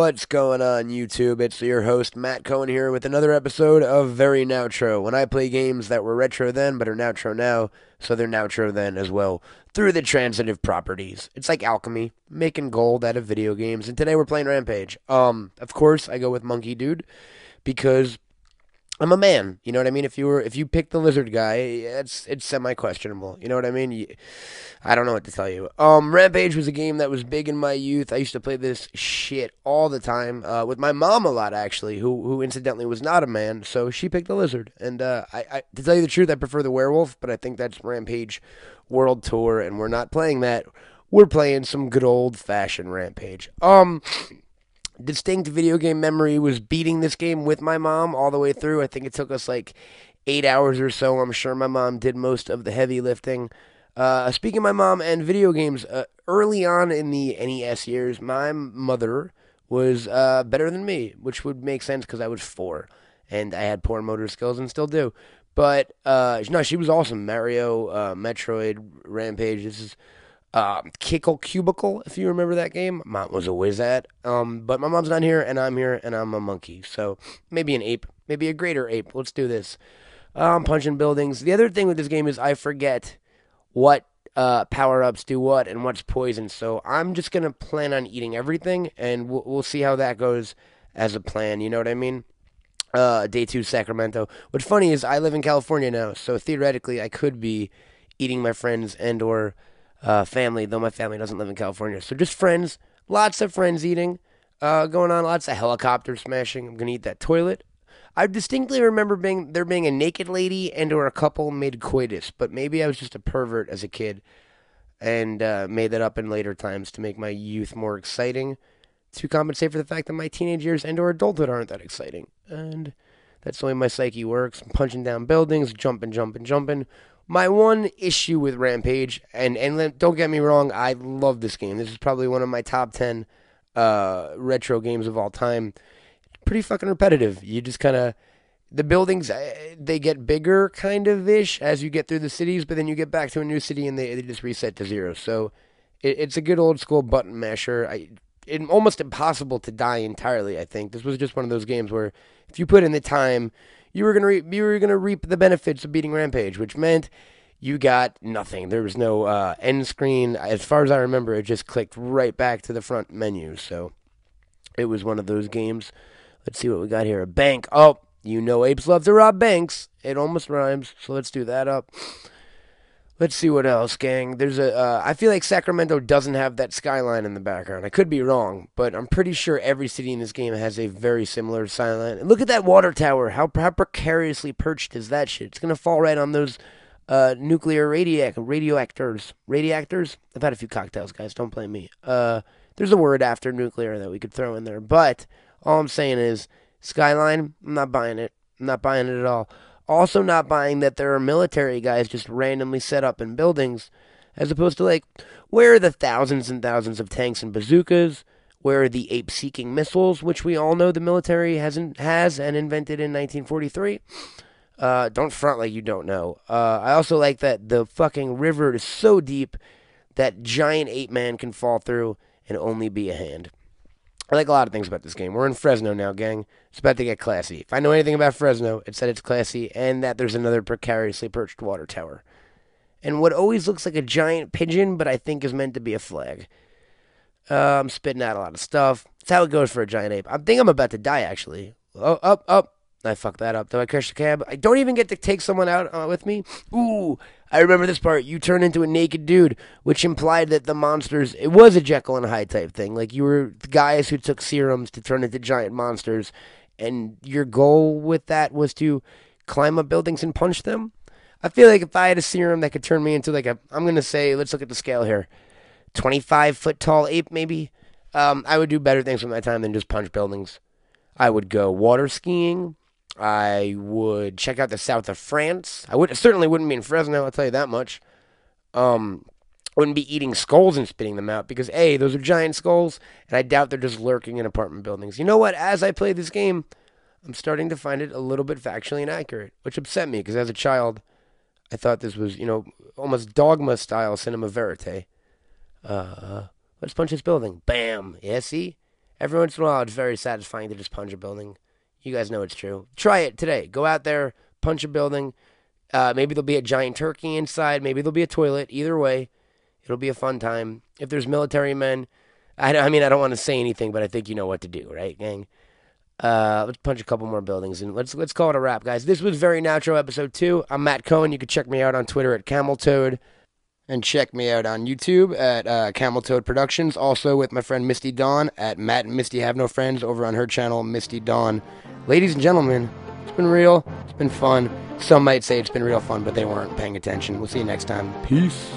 What's going on, YouTube? It's your host, Matt Cohen, here with another episode of Very Now-Tro. When I play games that were retro then, but are Now-Tro now, so they're Now-Tro then as well, through the transitive properties. It's like alchemy, making gold out of video games, and today we're playing Rampage. Of course, I go with Monkey Dude, because I'm a man. You know what I mean? If you pick the lizard guy, it's semi questionable. You know what I mean? I don't know what to tell you. Rampage was a game that was big in my youth. I used to play this shit all the time with my mom a lot, actually, who incidentally was not a man, so she picked the lizard. And I to tell you the truth, I prefer the werewolf, but I think that's Rampage World Tour, and we're not playing that. We're playing some good old fashioned Rampage. Distinct video game memory was beating this game with my mom all the way through. I think it took us like 8 hours or so. I'm sure my mom did most of the heavy lifting. Speaking of my mom and video games, early on in the NES years, my mother was better than me, which would make sense because I was 4 and I had poor motor skills and still do. But no, she was awesome. Mario, Metroid, Rampage. This is Kickle Cubicle, if you remember that game. Mom was a whiz at. But my mom's not here, and I'm here, and I'm a monkey. So maybe an ape, maybe a greater ape. Let's do this. I'm punching buildings. The other thing with this game is I forget what power-ups do what and what's poison. So I'm just going to plan on eating everything, and we'll see how that goes as a plan. You know what I mean? Day 2, Sacramento. What's funny is I live in California now, so theoretically I could be eating my friends and or family, though my family doesn't live in California. So just friends, lots of friends eating going on, lots of helicopter smashing. I'm going to eat that toilet. I distinctly remember there being a naked lady and or a couple mid coitus, but maybe I was just a pervert as a kid and made that up in later times to make my youth more exciting, to compensate for the fact that my teenage years and or adulthood aren't that exciting. And that's the way my psyche works. I'm punching down buildings, jumping, jumping, jumping. My one issue with Rampage, and don't get me wrong, I love this game. This is probably one of my top 10 retro games of all time. Pretty fucking repetitive. You just kind of, the buildings, they get bigger kind of ish as you get through the cities, but then you get back to a new city and they just reset to zero. So it's a good old school button masher. It's almost impossible to die entirely, I think. This was just one of those games where if you put in the time, you were gonna reap the benefits of beating Rampage, which meant you got nothing. There was no end screen. As far as I remember, it just clicked right back to the front menu. So it was one of those games. Let's see what we got here. A bank. Oh, you know apes love to rob banks. It almost rhymes, so let's do that up. Let's see what else, gang. There's I feel like Sacramento doesn't have that skyline in the background. I could be wrong, but I'm pretty sure every city in this game has a very similar skyline. And look at that water tower. How precariously perched is that shit? It's gonna fall right on those nuclear radioactors. Radiactors? I've had a few cocktails, guys. Don't blame me. There's a word after nuclear that we could throw in there, but all I'm saying is skyline. I'm not buying it. I'm not buying it at all. Also not buying that there are military guys just randomly set up in buildings, as opposed to, like, where are the thousands and thousands of tanks and bazookas? Where are the ape-seeking missiles, which we all know the military has and invented in 1943? Don't front like you don't know. I also like that the fucking river is so deep that giant ape man can fall through and only be a hand. I like a lot of things about this game. We're in Fresno now, gang. It's about to get classy. If I know anything about Fresno, it's that it's classy and that there's another precariously perched water tower. And what always looks like a giant pigeon, but I think is meant to be a flag. I'm spitting out a lot of stuff. That's how it goes for a giant ape. I think I'm about to die, actually. Oh, up. I fucked that up. Do I crash the cab? I don't even get to take someone out with me. Ooh, I remember this part. You turn into a naked dude, which implied that the monsters, it was a Jekyll and Hyde type thing. Like, you were guys who took serums to turn into giant monsters, and your goal with that was to climb up buildings and punch them. I feel like if I had a serum that could turn me into like I'm going to say, let's look at the scale here, 25-foot tall ape maybe, I would do better things with my time than just punch buildings. I would go water skiing. I would check out the south of France. Certainly wouldn't be in Fresno, I'll tell you that much. Wouldn't be eating skulls and spitting them out because A, those are giant skulls, and I doubt they're just lurking in apartment buildings. You know what? As I play this game, I'm starting to find it a little bit factually inaccurate, which upset me because as a child, I thought this was, almost dogma-style cinema verite. Let's punch this building. Bam. Yeah, see? Every once in a while, it's very satisfying to just punch a building. You guys know it's true. Try it today. Go out there, punch a building. Maybe there'll be a giant turkey inside. Maybe there'll be a toilet. Either way, it'll be a fun time. If there's military men, I mean, I don't want to say anything, but I think you know what to do, right, gang? Let's punch a couple more buildings and let's call it a wrap, guys. This was Very Nowtro episode 2. I'm Matt Cohen. You can check me out on Twitter at CamelToad and check me out on YouTube at CamelToad Productions. Also with my friend Misty Dawn at Matt and Misty Have No Friends over on her channel, Misty Dawn. Ladies and gentlemen, it's been real. It's been fun. Some might say it's been real fun, but they weren't paying attention. We'll see you next time. Peace.